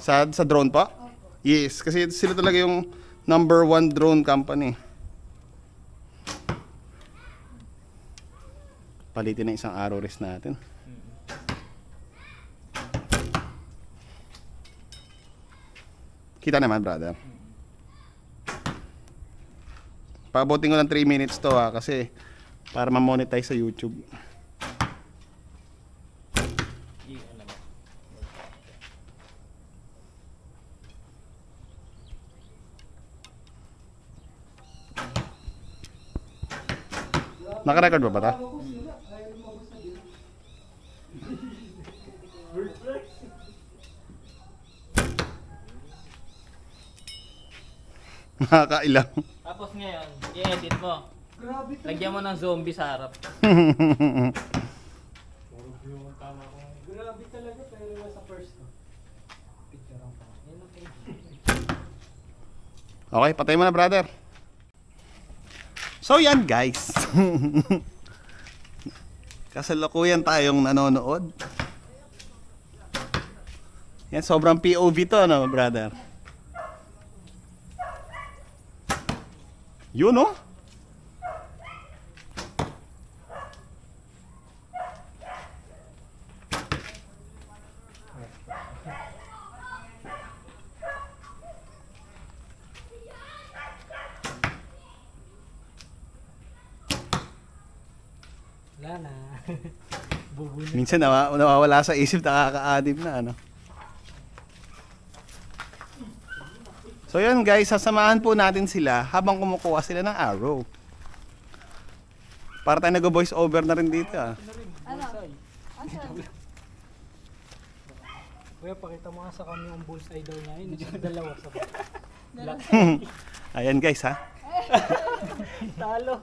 Sa drone pa? Yes, kasi sila talaga yung #1 drone company. Palitin na isang arrow rest natin. Kita naman, brother. Paabotin ko ng 3 minutes to ha, kasi para ma-monetize sa YouTube. Naka-record ba ba ta? Nakakailang. Tapos ngayon, i-edit mo. Lagyan mo ng zombie sa harap. Grabe talaga, pero sa first no. Picture ang pa. Okay, patay mo na, brother. So yan guys. Kasalukuyan tayong nanonood. Yan, sobrang POV to, no, brother? Yun, no? Wala na. Bubunin. Minsan nawawala sa isip, nakaka-addict na, ano? So yun guys, sasamahan po natin sila habang kumukuha sila ng arrow. Para tayo nag-voice over na rin dito, ah. Ano? Asan? Kuya, pakita mo nga sa kami yung bullseye daw niya. Yun, dalawa sa black. Ayan guys, ha? Talo.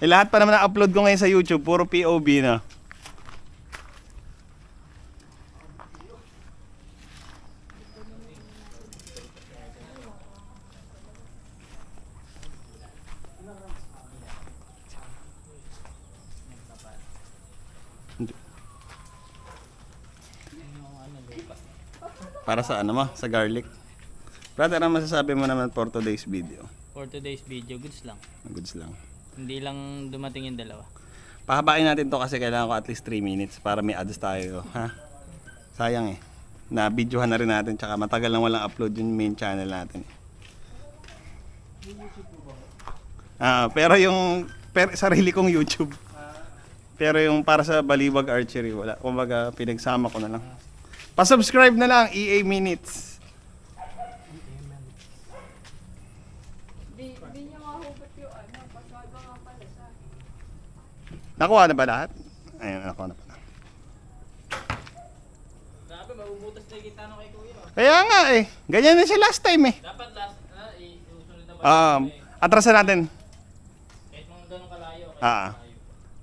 Eh, lahat pa naman na-upload ko ngayon sa YouTube, puro POV na. Para sa ano mo? Sa garlic. Brother, ano masasabi mo naman for today's video? For today's video, goods lang. Goods lang. Hindi lang dumating yung dalawa. Pahabain natin to kasi kailangan ko at least 3 minutes para may ads tayo, ha? Sayang eh. Na-videohan na rin natin, tsaka matagal lang walang upload yung main channel natin. Pero yung sarili kong YouTube. Pero yung para sa Baliwag Archery, wala. Kumbaga, pinagsama ko na lang. Pa-subscribe na lang, EA Minutes. Di niya mahugot yung ano, paswado nga pala sa... Nakuha na ba lahat? Ayun, nakuha na pala. Grabe, mabubutas na yung gitano kay Kuya. Kaya nga eh. Ganyan na siya last time eh. Dapat last, susunod na ba? Atrasan natin. Kahit mga ganun kalayo.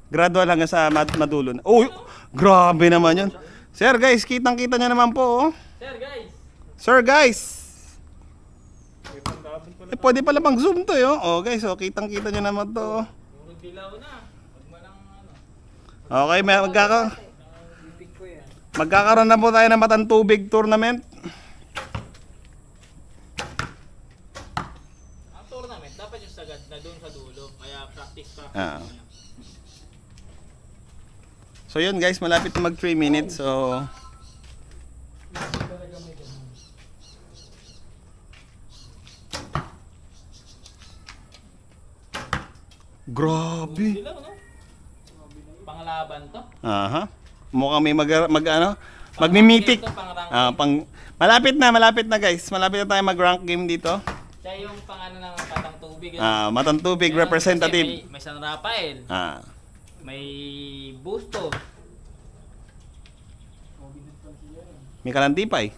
Gradual hanggang sa madulo. Oh, grabe naman yun. Sir guys, kitang-kita niya naman po. Oh. Sir guys! Sir guys. Pwede pala pang zoom to yo. Oh guys, oh, kitang-kita niya naman to. Oh. Puro dilaw na. Huwag mo lang ano. Okay, magkakaroon na po tayo ng Matantubig tournament. Ang tournament, dapat yung sagad na doon sa dulo. Kaya practice. So yun guys, malapit na mag 3 minutes. So grabe. Dilaw, no? Panglaban to. Aha. Mukhang may magmi-mythic. Malapit na guys. Malapit na tayo mag-rank game dito. Siya yung pangano ng Matang Tubig. Matantubig representative. May San Rafael. May Busto. May Kalantipay.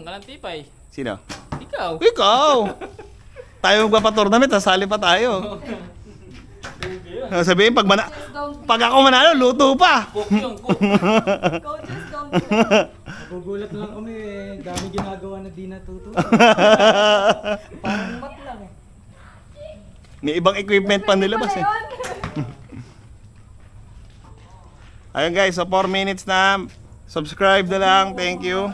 Kalantipay. Sino? Ikaw. Ikaw! Tayo magpapa-tournament, sasali pa tayo. Sabihin, pag ako manalo, luto pa. Cook yung cook. Coaches don't Nagugulat na lang kami eh. Dami ginagawa na di natuto. Parang mat lang eh. May ibang equipment pa nilabas eh. Ayun guys, so 4 minutes na. Subscribe na lang. Thank you.